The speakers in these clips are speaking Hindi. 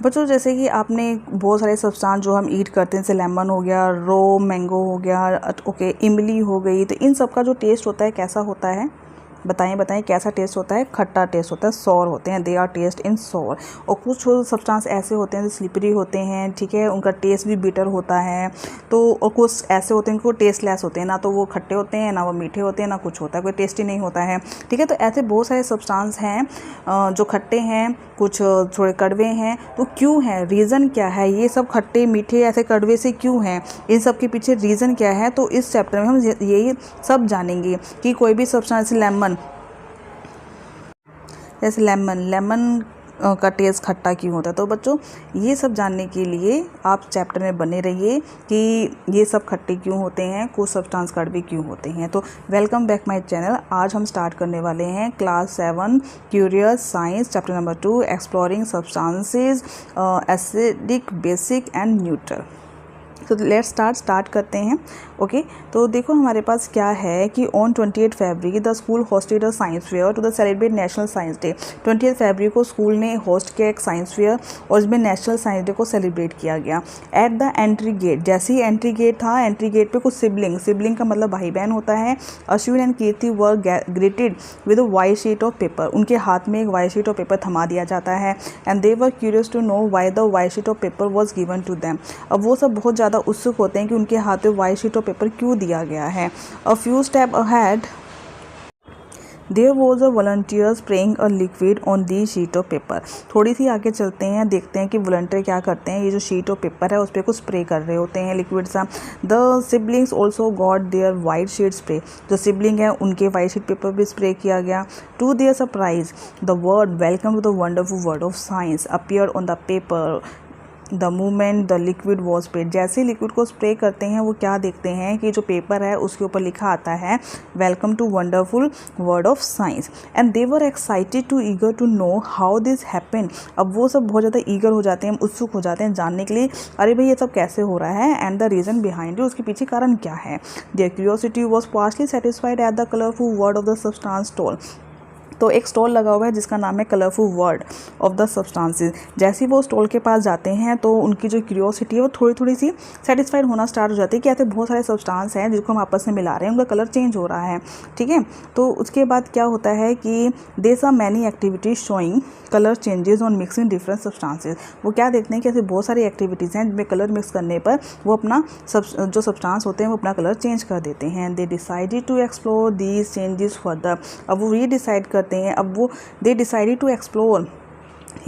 बच्चों जैसे कि आपने बहुत सारे सब्सटेंस जो हम ईट करते हैं, जैसे लेमन हो गया, रो मैंगो हो गया, ओके इमली हो गई, तो इन सब का जो टेस्ट होता है कैसा होता है? बताएं बताएं कैसा टेस्ट होता है? खट्टा टेस्ट होता है, सॉर होते हैं, they are taste in sour. और कुछ सब्सटेंस ऐसे होते हैं जो स्लिपरी होते हैं, ठीक है, उनका टेस्ट भी बिटर होता है। तो और कुछ ऐसे होते हैं कि वो टेस्टलेस होते हैं, ना तो वो खट्टे होते हैं, ना वो मीठे होते हैं, ना कुछ होता है, कोई टेस्टी नहीं होता है, ठीक है। तो ऐसे बहुत सारे सब्सटेंस हैं जो खट्टे हैं, कुछ थोड़े कड़वे हैं। तो क्यों है, रीज़न क्या है, ये सब खट्टे मीठे ऐसे कड़वे से क्यों हैं, इन सब के पीछे रीज़न क्या है? तो इस चैप्टर में हम यही सब जानेंगे कि कोई भी सब्सटेंस लेमन का टेस्ट खट्टा क्यों होता है। तो बच्चों ये सब जानने के लिए आप चैप्टर में बने रहिए कि ये सब खट्टे क्यों होते हैं, कुछ सब्सटेंस कड़वे क्यों होते हैं। तो वेलकम बैक माय चैनल। आज हम स्टार्ट करने वाले हैं class 7 curious science chapter number 2 exploring substances acidic basic and neutral. तो लेट्स स्टार्ट करते हैं। ओके तो देखो हमारे पास क्या है कि on 28 February the school hosted a science fair to the celebrate national science day. 28 फरवरी को स्कूल ने होस्ट किया एक साइंस फेयर और इसमें नेशनल साइंस डे को सेलिब्रेट किया गया। एट द एंट्री गेट, जैसे ही एंट्री गेट था, एंट्री गेट पे कुछ सिबलिंग का मतलब भाई बहन होता है, Ashwin and Kirti were greeted with a white sheet of paper. उनके हाथ में एक वाइट शीट ऑफ पेपर थमा दिया जाता है। And they were curious to know why the white sheet of paper was given to them. अब वो सब बहुत ज़्यादा उत्सुक होते हैं कि उनके हाथ में वाइट शीट ऑफ पेपर क्यों दिया गया है। A few step ahead there was a volunteer spraying a liquid on the sheet of paper. थोड़ी सी आगे चलते हैं, देखते हैं कि वॉलंटियर क्या करते हैं। ये जो शीट ऑफ पेपर है उस पर कुछ स्प्रे कर रहे होते हैं लिक्विड सा। The siblings also got their white sheet spray. जो सिबलिंग है उनके वाइट शीट पेपर भी स्प्रे किया गया। To their surprise the word welcome to the wonderful world of science appear on the paper the moment the liquid was spread. जैसे लिक्विड को स्प्रे करते हैं वो क्या देखते हैं कि जो पेपर है उसके ऊपर लिखा आता है welcome to wonderful world of science. And they were excited to eager to know how this happen. अब वो सब बहुत ज़्यादा ईगर हो जाते हैं, उत्सुक हो जाते हैं जानने के लिए, अरे भाई ये सब कैसे हो रहा है, and the reason behind it, उसके पीछे कारण क्या है। Their curiosity was partially satisfied at the colourful world of the substance stall. तो एक स्टॉल लगा हुआ है जिसका नाम है colourful world of the substances. जैसे ही वो स्टॉल के पास जाते हैं तो उनकी जो क्यूरियोसिटी है वो थोड़ी सी सेटिस्फाइड होना स्टार्ट हो जाती है कि ऐसे बहुत सारे सब्सटेंस हैं जिसको हम आपस में मिला रहे हैं, उनका कलर चेंज हो रहा है, ठीक है। तो उसके बाद क्या होता है कि there are many activities showing colour changes on mixing different substances. वो क्या देखते हैं कि ऐसे बहुत सारी एक्टिविटीज़ हैं जिनमें कलर मिक्स करने पर वो अपना जो सब्सटेंस होते हैं वो अपना कलर चेंज कर देते हैं। They decided to explore these changes further. अब वो ये डिसाइड करते हैं, अब वो दे डिसाइडेड टू एक्सप्लोर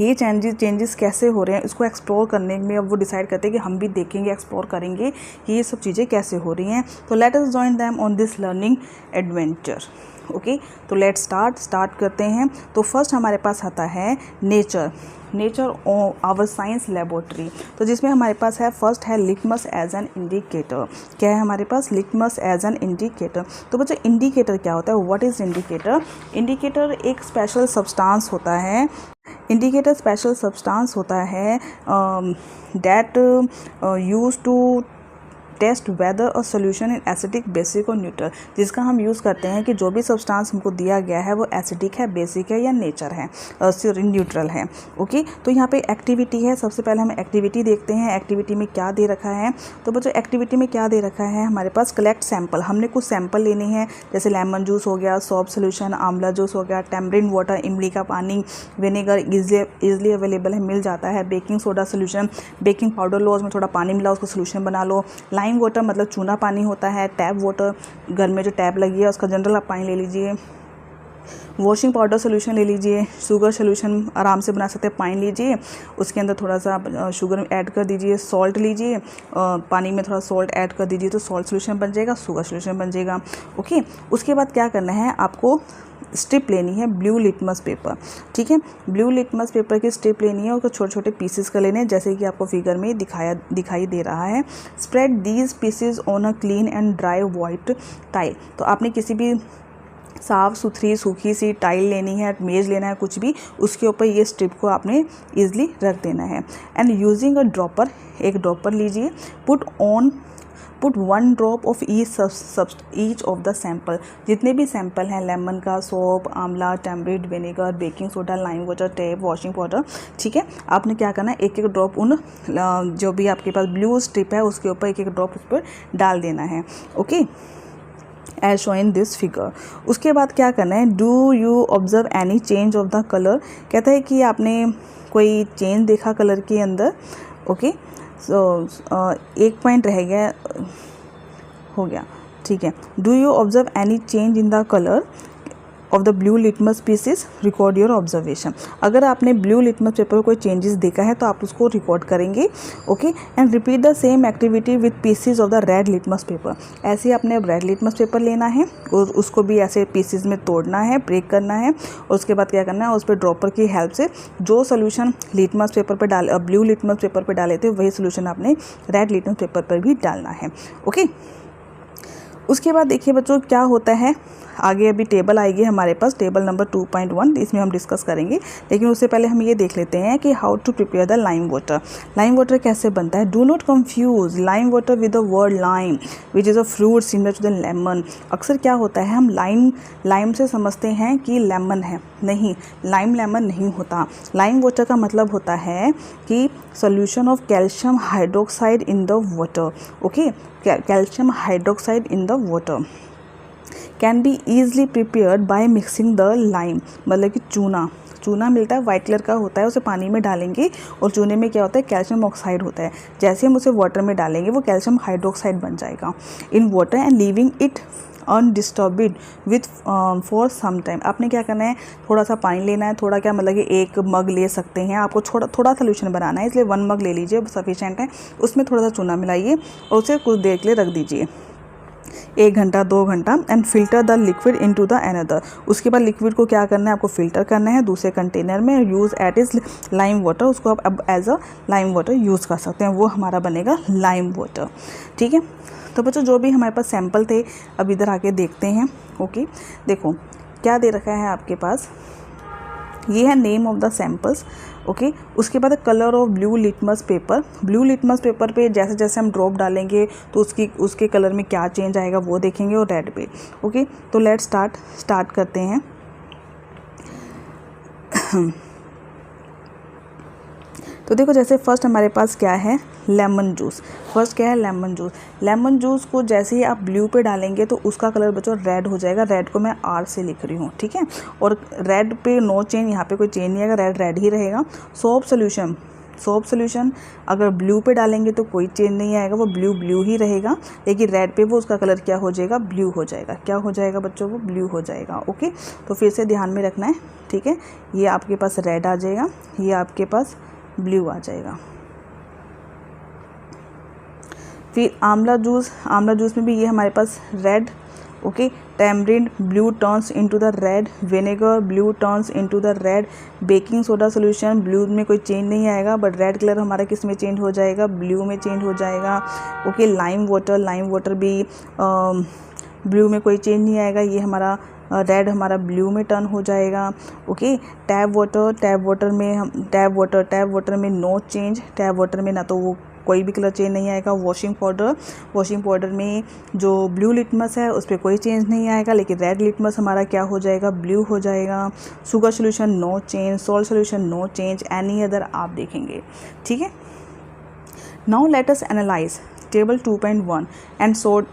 ये चेंजेस कैसे हो रहे हैं इसको एक्सप्लोर करने में। अब वो डिसाइड करते हैं कि हम भी देखेंगे, एक्सप्लोर करेंगे कि ये सब चीज़ें कैसे हो रही हैं। तो let us join them on this learning adventure. Okay तो लेट स्टार्ट करते हैं। तो फर्स्ट हमारे पास आता है नेचर आवर साइंस लेबोरेटरी। तो जिसमें हमारे पास है फर्स्ट है लिटमस एज एन इंडिकेटर। क्या है हमारे पास? Litmus as an indicator. तो बच्चों इंडिकेटर क्या होता है? What is indicator? इंडिकेटर एक स्पेशल सब्सटेंस होता है। इंडिकेटर स्पेशल सब्सटेंस होता है that use to test whether और सोल्यूशन इन एसिडिक, बेसिक और न्यूट्रल। जिसका हम यूज़ करते हैं कि जो भी सब्सटेंस हमको दिया गया है वो एसिडिक है, बेसिक है या नेचर है, सॉरी न्यूट्रल है। ओके तो यहाँ पे एक्टिविटी है। सबसे पहले हम एक्टिविटी देखते हैं, एक्टिविटी में क्या दे रखा है। तो बच्चों एक्टिविटी में क्या दे रखा है हमारे पास? Collect sample. हमने कुछ सैंपल लेने हैं, जैसे लेमन जूस हो गया, सॉप सोल्यूशन, आंवला जूस हो गया, टैमरिन वाटर, इमली का पानी, विनेगर ईजिली अवेलेबल है, मिल जाता है, baking soda solution, baking powder लो, उसमें थोड़ा पानी मिला उसको सोल्यूशन बना लो, लाइम वाटर मतलब चूना पानी होता है, टैप वाटर घर में जो टैप लगी है उसका जनरल आप पानी ले लीजिए, वॉशिंग पाउडर सोल्यूशन ले लीजिए, शुगर सोल्यूशन आराम से बना सकते हैं, पानी लीजिए उसके अंदर थोड़ा सा शुगर ऐड कर दीजिए, सॉल्ट लीजिए, पानी में थोड़ा सॉल्ट ऐड कर दीजिए तो सॉल्ट सोल्यूशन बन जाएगा, शुगर सोल्यूशन बन जाएगा। ओके उसके बाद क्या करना है आपको? स्ट्रिप लेनी है ब्लू लिटमस पेपर, ठीक है। ब्लू लिटमस पेपर की स्ट्रिप लेनी है और छोटे छोटे पीसेस कर लेने हैं जैसे कि आपको फिगर में दिखाई दे रहा है। Spread these pieces on a clean and dry white tile. तो आपने किसी भी साफ़ सुथरी सूखी सी टाइल लेनी है, मेज लेना है, कुछ भी, उसके ऊपर ये स्ट्रिप को आपने ईजिली रख देना है। एंड यूजिंग अ ड्रॉपर, एक ड्रॉपर लीजिए, put on put 1 drop of each of the sample, जितने भी सैंपल हैं लेमन का, सोप, आंवला, tamarind, vinegar, baking soda, lime water, tap, washing powder, ठीक है। आपने क्या करना है, एक एक ड्रॉप उन जो भी आपके पास ब्लू स्ट्रिप है उसके ऊपर एक एक ड्रॉप उस पर डाल देना है, okay, as show in this figure. उसके बाद क्या करना है, do you observe any change of the colour, कहता है कि आपने कोई चेंज देखा कलर के अंदर, ओके। सो एक पॉइंट रह गया, हो गया, ठीक है। Do you observe any change in the colour of the blue litmus pieces, record your observation. अगर आपने ब्लू लिटमस पेपर पर कोई चेंजेस देखा है तो आप उसको रिकॉर्ड करेंगे, okay. And repeat the same activity with pieces of the red litmus paper. ऐसे आपने अब रेड लिटमस पेपर लेना है और उसको भी ऐसे पीसेस में तोड़ना है, ब्रेक करना है, और उसके बाद क्या करना है, उस पर ड्रॉपर की हेल्प से जो सोल्यूशन लिटमस पेपर पर ब्लू लिटमस पेपर पर डाले थे वही सोल्यूशन आपने रेड लिटमस पेपर पर भी डालना है, ओके। उसके बाद देखिए बच्चों क्या होता है, आगे अभी टेबल आएगी हमारे पास, टेबल नंबर 2.1, इसमें हम डिस्कस करेंगे। लेकिन उससे पहले हम ये देख लेते हैं कि how to prepare the lime water. Lime water कैसे बनता है। Do not confuse lime water with the word lime which is a fruit similar to the lemon. अक्सर क्या होता है, हम लाइम से समझते हैं कि लेमन है, नहीं, लाइम लेमन नहीं होता। लाइम वाटर का मतलब होता है कि solution of calcium hydroxide in the water, okay, calcium hydroxide in the water can be easily prepared by mixing the lime, मतलब कि चूना मिलता है, वाइट कलर का होता है, उसे पानी में डालेंगे और चूने में क्या होता है, कैल्शियम ऑक्साइड होता है। जैसे हम उसे वाटर में डालेंगे वो कैल्शियम हाइड्रोक्साइड बन जाएगा in water and leaving it undisturbed with for some time. आपने क्या करना है, थोड़ा सा पानी लेना है, थोड़ा क्या मतलब कि 1 मग ले सकते हैं, आपको थोड़ा सोल्यूशन बनाना है इसलिए 1 मग ले लीजिए, सफिशेंट है। उसमें थोड़ा सा चूना मिलाइए और उसे कुछ देर के लिए रख दीजिए, 1 घंटा 2 घंटा, and filter the liquid into the another. उसके बाद लिक्विड को क्या करना है, आपको फिल्टर करना है दूसरे कंटेनर में, use at is lime water, उसको आप अब as a lime water use कर सकते हैं, वो हमारा बनेगा लाइम वाटर, ठीक है। तो बच्चों जो भी हमारे पास सैंपल थे अब इधर आके देखते हैं, ओके। देखो क्या दे रखा है आपके पास, ये है name of the samples, okay. उसके बाद colour of blue litmus paper. Blue litmus paper पे जैसे जैसे हम ड्रॉप डालेंगे तो उसके कलर में क्या चेंज आएगा वो देखेंगे, और रेड पे, ओके। तो लेट स्टार्ट करते हैं। तो देखो जैसे फर्स्ट हमारे पास क्या है, लेमन जूस। फर्स्ट क्या है, लेमन जूस। लेमन जूस को जैसे ही आप ब्लू पे डालेंगे तो उसका कलर बच्चों रेड हो जाएगा। रेड को मैं R से लिख रही हूँ, ठीक है। और रेड पे नो चेंज, यहाँ पे कोई चेंज नहीं आएगा, रेड रेड ही रहेगा। सोप सोल्यूशन अगर ब्लू पे डालेंगे तो कोई चेंज नहीं आएगा, वो ब्लू ही रहेगा, लेकिन रेड पे वो उसका कलर क्या हो जाएगा, ब्लू हो जाएगा। क्या हो जाएगा बच्चों, वो ब्लू हो जाएगा, ओके। तो फिर से ध्यान में रखना है, ठीक है। ये आपके पास रेड आ जाएगा, ये आपके पास ब्लू आ जाएगा। फिर आंवला जूस में भी ये हमारे पास red, okay. Tamarind blue turns into the red, vinegar blue turns into the red, baking soda solution blue में कोई चेंज नहीं आएगा, बट रेड कलर हमारा किस में चेंज हो जाएगा, ब्लू में चेंज हो जाएगा, ओके। लाइम वाटर भी ब्लू में कोई चेंज नहीं आएगा, ये हमारा रेड हमारा ब्लू में टर्न हो जाएगा, ओके। टैप वाटर में नो चेंज, टैप वाटर में ना तो वो कोई भी कलर चेंज नहीं आएगा। वॉशिंग पाउडर में जो ब्लू लिटमस है उस पर कोई चेंज नहीं आएगा, लेकिन रेड लिटमस हमारा क्या हो जाएगा, ब्लू हो जाएगा। Sugar solution no change, salt solution no change, any other आप देखेंगे, ठीक है। Now let us analyse table 2.1 and sort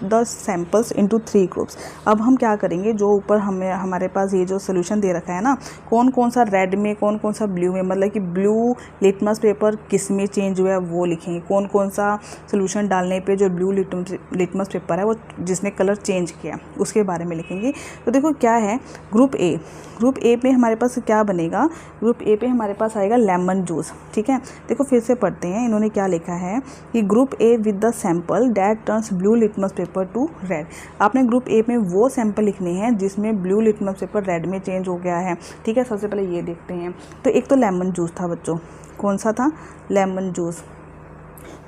the samples into 3 groups. अब हम क्या करेंगे, जो ऊपर हमारे पास ये जो सोल्यूशन दे रखा है ना, कौन कौन सा रेड में, कौन कौन सा ब्लू में, मतलब कि ब्लू लिटमस पेपर किस में चेंज हुआ है वो लिखेंगे। कौन कौन सा सोल्यूशन डालने पे जो ब्लू लिटमस पेपर है वो जिसने कलर चेंज किया उसके बारे में लिखेंगे। तो देखो क्या है, ग्रुप ए पे हमारे पास क्या बनेगा, ग्रुप ए पे हमारे पास आएगा लेमन जूस, ठीक है। देखो फिर से पढ़ते हैं, इन्होंने क्या लिखा है कि group A with the sample that turns blue litmus paper to red. आपने ग्रुप ए में वो सैंपल लिखने हैं जिसमें ब्लू लिटमस पेपर रेड में चेंज हो गया है, ठीक है। सबसे पहले ये देखते हैं। तो एक तो लेमन जूस था बच्चों, कौन सा था, लेमन जूस।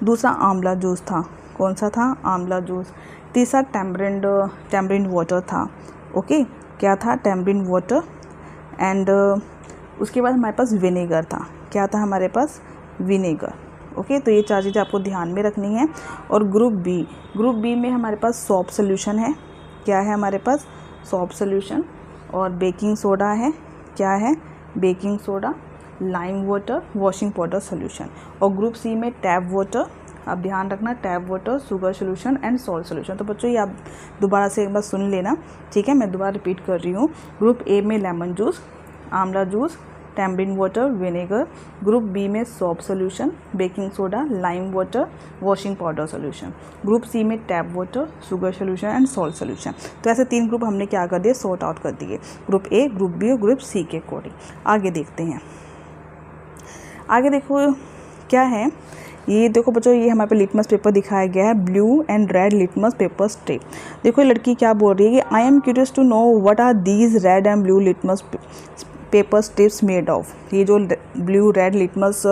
दूसरा आंवला जूस था, कौन सा था, आंवला जूस। तीसरा टैमरिंड वाटर था, ओके। क्या था, टैमरिंड वाटर। एंड उसके बाद हमारे पास विनेगर था, क्या था हमारे पास, विनेगर, ओके, तो ये 4 चीज़ें आपको ध्यान में रखनी है। और ग्रुप बी में हमारे पास सॉप सोल्यूशन है। क्या है हमारे पास? Soap solution. और बेकिंग सोडा है। क्या है? Baking soda, lime water, washing powder solution. और ग्रुप सी में टैप वाटर, आप ध्यान रखना, tap water, sugar solution and salt solution. तो बच्चों ये आप दोबारा से एक बार सुन लेना, ठीक है, मैं दोबारा रिपीट कर रही हूँ। ग्रुप ए में lemon juice, amla juice, tamarind water, vinegar. Group B में soap solution, baking soda, lime water, washing powder solution. Group C में tap water, sugar solution and salt solution. तो ऐसे 3 ग्रुप हमने क्या कर दिए? सॉर्ट आउट कर दिए, ग्रुप ए, ग्रुप बी और ग्रुप सी के अकॉर्डिंग। आगे देखते हैं। आगे देखो क्या है, ये देखो बच्चों, ये हमारे पे लिटमस पेपर दिखाया गया है, blue and red litmus paper strip. देखो ये लड़की क्या बोल रही है कि I am curious to know what are these red and blue litmus paper strips made of. ये जो ब्लू रेड लिटमस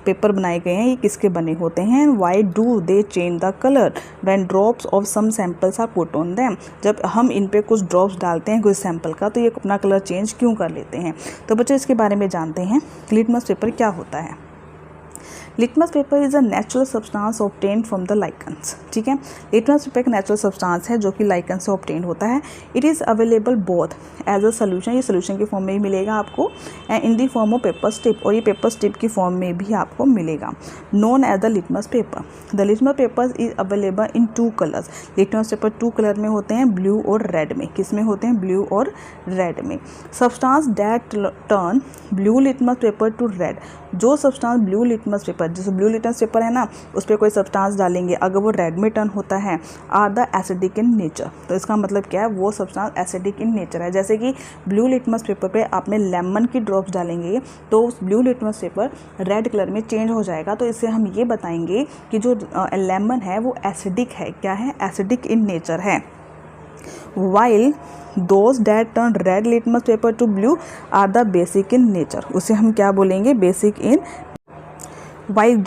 पेपर बनाए गए हैं ये किसके बने होते हैं? Why do they change the colour when drops of some samples are put on them. जब हम इन पे कुछ ड्रॉप्स डालते हैं कुछ सैंपल का तो ये अपना कलर चेंज क्यों कर लेते हैं? तो बच्चों इसके बारे में जानते हैं, लिटमस पेपर क्या होता है। Litmus paper is a natural substance obtain from the lichens. ठीक है, लिटमस पेपर एक नेचुरल सब्सटेंस है जो कि लाइकन से ऑब्टेन होता है। It is available both as a solution, ये सोल्यूशन के फॉर्म में ही मिलेगा आपको, and in the form of paper strip, और ये पेपर स्ट्रिप की फॉर्म में भी आपको मिलेगा, known as the litmus paper. The litmus paper is available in 2 colours. Litmus paper 2 colour में होते हैं, ब्लू और रेड में। किस में होते हैं? ब्लू और रेड में। Substance that turn blue litmus paper to red, जो सब्सटेंस ब्लू लिटमस पेपर, जैसे ब्लू लिटमस पेपर है ना, उस पर कोई सब्सटेंस डालेंगे अगर वो रेड में टर्न होता है, are the acidic in nature. तो इसका मतलब क्या है? वो सब्सटेंस एसिडिक इन नेचर है। जैसे कि ब्लू लिटमस पेपर पे आपने लेमन की ड्रॉप्स डालेंगे तो उस blue litmus paper red colour में चेंज हो जाएगा। तो इससे हम ये बताएंगे कि जो लेमन है वो एसिडिक है। क्या है? एसिडिक इन नेचर है। While those that turn red litmus paper to blue are the basic in nature, उसे हम क्या बोलेंगे? Basic in. While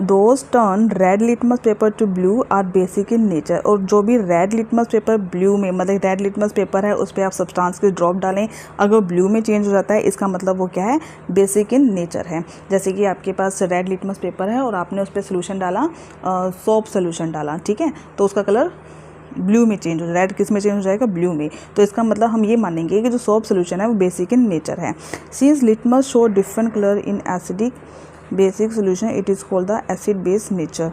those turn red litmus paper to blue are basic in nature, और जो भी रेड लिटमस पेपर ब्लू में, मतलब रेड लिटमस पेपर है उस पर आप सब्सटेंस के ड्रॉप डालें अगर ब्लू में चेंज हो जाता है, इसका मतलब वो क्या है? बेसिक इन नेचर है। जैसे कि आपके पास रेड लिटमस पेपर है और आपने उस पर सोल्यूशन डाला, सोप सोल्यूशन डाला, ठीक है, तो उसका कलर ब्लू में चेंज हो जाएगा। रेड किस में चेंज हो जाएगा? ब्लू में। तो इसका मतलब हम ये मानेंगे कि जो सोप सोल्यूशन है वो बेसिक इन नेचर है। Since litmus show different colour in acidic basic solution, it is called the acid base nature.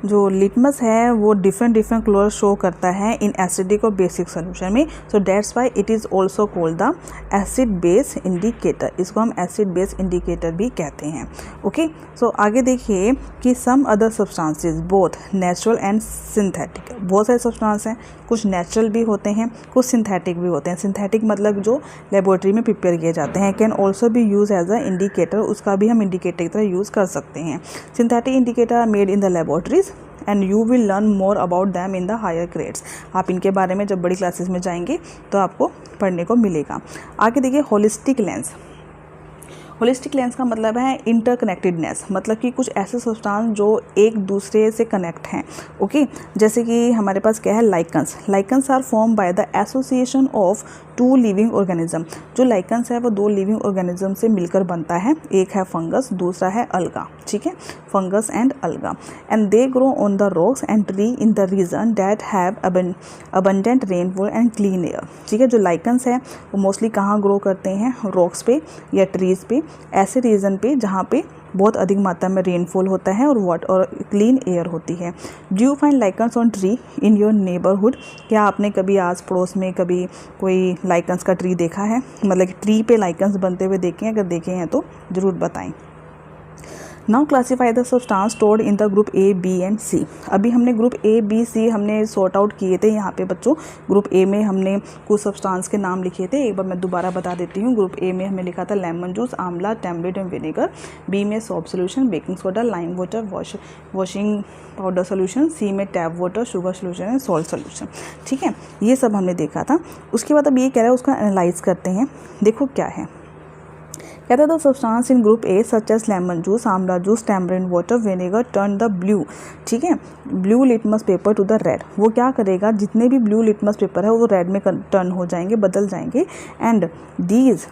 जो लिटमस है वो डिफरेंट कलर शो करता है इन एसिडिक और बेसिक सोल्यूशन में, so that's why it is also called the acid base indicator. इसको हम एसिड बेस इंडिकेटर भी कहते हैं। ओके, सो आगे देखिए कि some other substances both natural and synthetic. बहुत सारे सब्सटेंस हैं, कुछ नेचुरल भी होते हैं, कुछ सिंथेटिक भी होते हैं। सिंथेटिक मतलब जो लेबोरेटरी में प्रिपेयर किए जाते हैं। कैन ऑल्सो भी यूज एज अ इंडिकेटर, उसका भी हम इंडिकेटर की तरह यूज़ कर सकते हैं। Synthetic indicator are made in the laboratories and you will learn more about them in the higher grades. आप इनके बारे में जब बड़ी क्लासेस में जाएंगे तो आपको पढ़ने को मिलेगा। आगे देखिए होलिस्टिक लेंस। होलिस्टिक लेंस का मतलब है इंटरकनेक्टेडनेस, मतलब कि कुछ ऐसे सब्सटेंस जो एक दूसरे से कनेक्ट हैं। ओके, जैसे कि हमारे पास क्या है? Lichens. Lichens are form by the association of 2 living organism. जो लाइकन्स है वो 2 लिविंग ऑर्गेनिज्म से मिलकर बनता है। एक है फंगस, दूसरा है अलगा। ठीक है, fungus and alga, and they grow on the rocks and tree in the region that have abundant rainfall and clean air. ठीक है, जो लाइकन्स है वो मोस्टली कहाँ ग्रो करते हैं? रॉक्स पे या ट्रीज़ पे, ऐसे रीजन पे जहाँ पे बहुत अधिक मात्रा में रेनफॉल होता है और क्लीन एयर होती है। Do you find lichens on tree in your neighbourhood? क्या आपने कभी आस पड़ोस में कभी कोई लाइकन्स का ट्री देखा है? मतलब कि ट्री पे लाइकन्स बनते हुए देखे हैं? अगर देखे हैं तो ज़रूर बताएं। Now classify the substance stored in the group A, B and C. अभी हमने ग्रुप ए, बी, सी हमने सॉर्ट आउट किए थे। यहाँ पे बच्चों ग्रुप ए में हमने कुछ सब्सटेंस के नाम लिखे थे, एक बार मैं दोबारा बता देती हूँ। ग्रुप ए में हमने लिखा था lemon juice, amla, tamarind and vinegar. B में soap solution, baking soda, lime water, washing powder solution. C में tap water, sugar solution and salt solution. ठीक है, ये सब हमने देखा था। उसके बाद अब ये कह रहा है उसका एनालाइज करते हैं। देखो क्या है, कहता था substance in group A such as lemon juice, amla juice, tamarind water, vinegar turn the blue. ठीक है, blue litmus paper to the red. वो क्या करेगा? जितने भी ब्लू लिटमस पेपर है वो रेड में टर्न हो जाएंगे, बदल जाएंगे। And these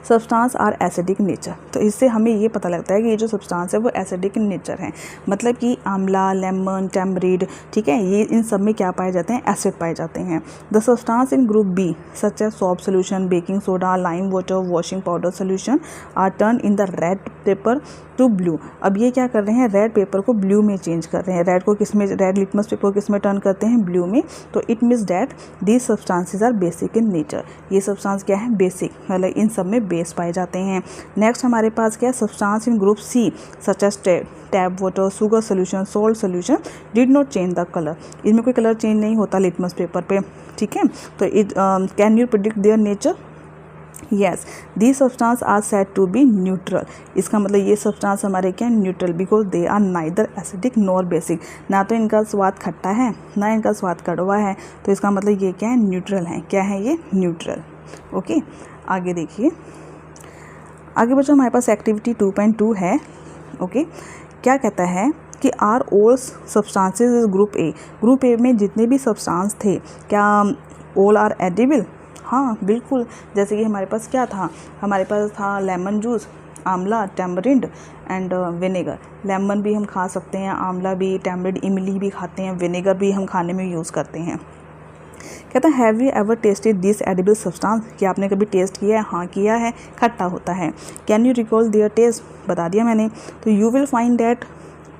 substance are acidic nature. तो इससे हमें ये पता लगता है कि ये जो सब्सटेंस है वो एसिडिक इन नेचर है, मतलब कि आंवला, लेमन, टैमरिंड, ठीक है, ये इन सब में क्या पाए जाते हैं, एसिड पाए जाते हैं। The substance in group B such as soap solution, baking soda, lime water, washing powder solution are turn in the red paper to blue. अब ये क्या कर रहे हैं, रेड पेपर को ब्लू में चेंज कर रहे हैं। रेड को किस में, रेड लिटमस पेपर को किस में टर्न करते हैं, ब्लू में। तो it means that these substances are basic in nature. ये सब्सटेंस क्या है, बेसिक, मतलब इन सब में बेस पाए जाते हैं। नेक्स्ट हमारे पास क्या है, substance in group C such as tap water, sugar solution, salt solution did not change the colour. इसमें कोई कलर चेंज नहीं होता लिटमस पेपर पे, ठीक है। तो it can you predict their nature, yes, these substance are said to be neutral. इसका मतलब ये सब्सटेंस हमारे क्या neutral, because they are neither acidic nor basic. ना तो इनका स्वाद खट्टा है ना इनका स्वाद कड़वा है, तो इसका मतलब ये क्या है, न्यूट्रल है। क्या है ये, न्यूट्रल। ओके, आगे देखिए, आगे बच्चों हमारे पास एक्टिविटी 2.2 है। ओके, क्या कहता है कि are all substances is group A. Group A में जितने भी सब्सटेंस थे, क्या ऑल आर एडिबल? हाँ बिल्कुल। जैसे कि हमारे पास क्या था, हमारे पास था lemon juice, amla, tamarind and vinegar. Lemon भी हम खा सकते हैं, आंवला भी, टैमरिंड, इमली भी खाते हैं, विनेगर भी हम खाने में यूज़ करते हैं। कहता है have you ever tested this edible substance, कि आपने कभी टेस्ट किया है? हाँ किया है, खट्टा होता है। Can you recall their taste, बता दिया मैंने। तो you will find that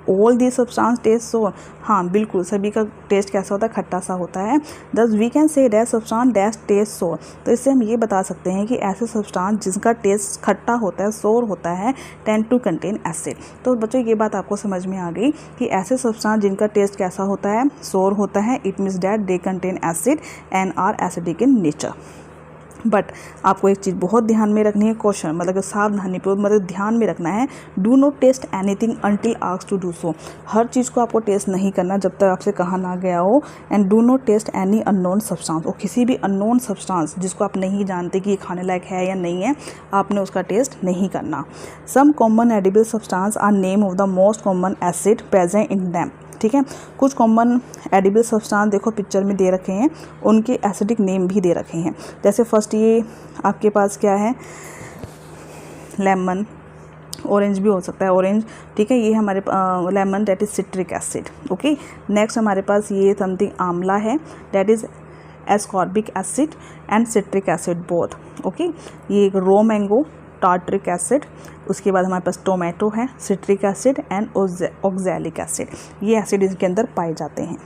all the substance taste sour, हाँ बिल्कुल, सभी का टेस्ट कैसा होता है, खट्टा सा होता है। Thus we can say dash substance dash taste sour. तो इससे हम ये बता सकते हैं कि ऐसे सब्सटेंस जिसका टेस्ट खट्टा होता है, सोर होता है, टेंड टू कंटेन एसिड। तो बच्चों ये बात आपको समझ में आ गई कि ऐसे सब्सटेंस जिनका टेस्ट कैसा होता है, सोर होता है, it means that they contain acid and are acidic in nature. But आपको एक चीज़ बहुत ध्यान में रखनी है, क्वेश्चन मतलब सावधानी पूर्वक, मतलब ध्यान में रखना है, do not test anything until asked to do so. हर चीज़ को आपको टेस्ट नहीं करना जब तक आपसे कहा ना गया हो। And do not taste any unknown substance, और किसी भी अननोन सब्सटेंस जिसको आप नहीं जानते कि ये खाने लायक है या नहीं है, आपने उसका टेस्ट नहीं करना। Some common edible substance are name of the most common acid present in them, ठीक है। कुछ कॉमन एडिबल सब्सटेंस देखो पिक्चर में दे रखे हैं, उनके एसिडिक नेम भी दे रखे हैं। जैसे फर्स्ट ये आपके पास क्या है, लेमन, ऑरेंज भी हो सकता है, ऑरेंज, ठीक है, ये हमारे lemon that is citric acid. Okay, next हमारे पास ये समथिंग आंवला है, that is ascorbic acid and citric acid both. Okay, ये एक रो मैंगो, टार्ट्रिक एसिड। उसके बाद हमारे पास टोमेटो है, citric acid and oxalic acid. ये एसिड इसके अंदर पाए जाते हैं।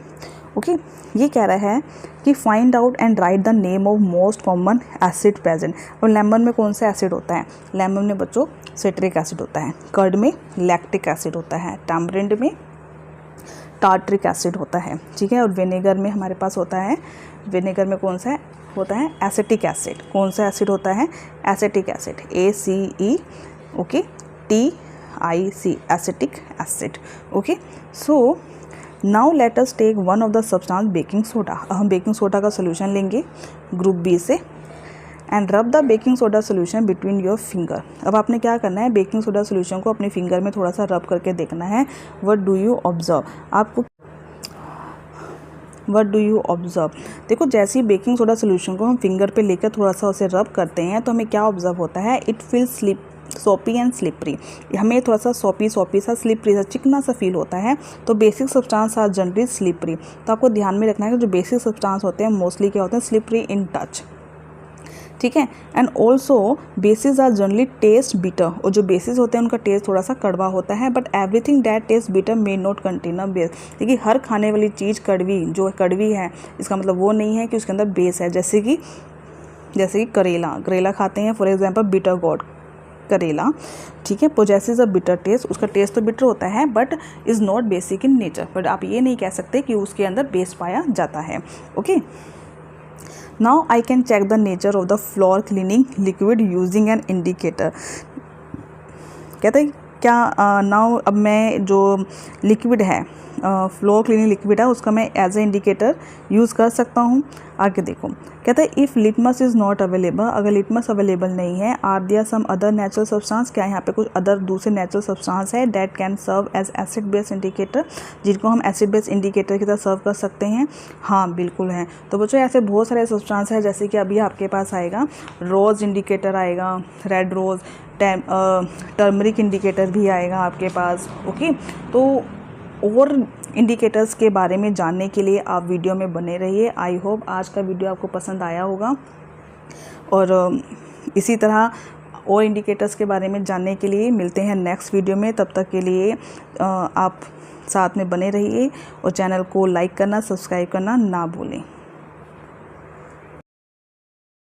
ओके, ये कह रहा है कि find out and right the name of most common acid present. और लेमन में कौन सा एसिड होता है, लेमन में बच्चों सिट्रिक एसिड होता है, कर्ड में लैक्टिक एसिड होता है, टैमरिंड में टार्ट्रिक एसिड होता है, ठीक है। और विनेगर में हमारे पास होता है, विनेगर में कौन सा होता है, एसिटिक एसिड। कौन सा एसिड होता है, acetic acid, ACE, okay, TIC, acetic acid. Okay, so now let us take one of the substance baking soda. हम बेकिंग सोडा का सोल्यूशन लेंगे ग्रुप बी से, and rub the baking soda solution between your finger. अब आपने क्या करना है, बेकिंग सोडा सोल्यूशन को अपने फिंगर में थोड़ा सा रब करके देखना है। व्हाट डू यू ऑब्जर्व, आपको व्हाट डू यू ऑब्जर्व, देखो जैसे ही बेकिंग सोडा सोल्यूशन को हम फिंगर पे लेकर थोड़ा सा उसे रब करते हैं तो हमें क्या ऑब्जर्व होता है, इट फील सोपी एंड स्लिपरी। हमें थोड़ा सा सोपी सा, स्लिपरी सा, चिकना सा फील होता है। तो basic substance are generally slippery. तो आपको ध्यान में रखना है कि जो बेसिक सब्सटेंस होते हैं मोस्टली क्या होते हैं, स्लिपरी इन टच, ठीक है। And also bases are generally taste bitter, और जो बेसिस होते हैं उनका टेस्ट थोड़ा सा कड़वा होता है। But everything that test bitter may not contain a base. देखिए हर खाने वाली चीज़ कड़वी, जो कड़वी है इसका मतलब वो नहीं है कि उसके अंदर बेस है। जैसे कि करेला खाते हैं, फॉर एग्जाम्पल बिटर गॉड करेला, ठीक है, पोजेसिस अ बिटर टेस्ट। उसका टेस्ट तो बिटर होता है but is not basic in nature. But आप ये नहीं कह सकते कि उसके अंदर बेस पाया जाता है। Okay, now I can check the nature of the floor cleaning liquid using an indicator. कहते हैं क्या नाउ अब मैं जो लिक्विड है फ्लोर क्लीनिंग लिक्विड है उसका मैं एज ए इंडिकेटर यूज़ कर सकता हूँ। आगे देखो, कहता है if litmus is not available, अगर लिटमस अवेलेबल नहीं है, are there some other natural substance, क्या यहाँ पे कुछ अदर दूसरे नेचुरल सब्सटेंस है that can serve as acid base indicator, जिनको हम एसिड बेस इंडिकेटर की तरह सर्व कर सकते हैं। हाँ बिल्कुल है। तो बच्चों ऐसे बहुत सारे सब्सटेंस है, जैसे कि अभी आपके पास आएगा रोज़ इंडिकेटर आएगा, रेड रोज़, टर्मरिक इंडिकेटर भी आएगा आपके पास। ओके, तो और इंडिकेटर्स के बारे में जानने के लिए आप वीडियो में बने रहिए। आई होप आज का वीडियो आपको पसंद आया होगा, और इसी तरह और इंडिकेटर्स के बारे में जानने के लिए मिलते हैं नेक्स्ट वीडियो में। तब तक के लिए आप साथ में बने रहिए और चैनल को लाइक करना, सब्सक्राइब करना ना भूलें।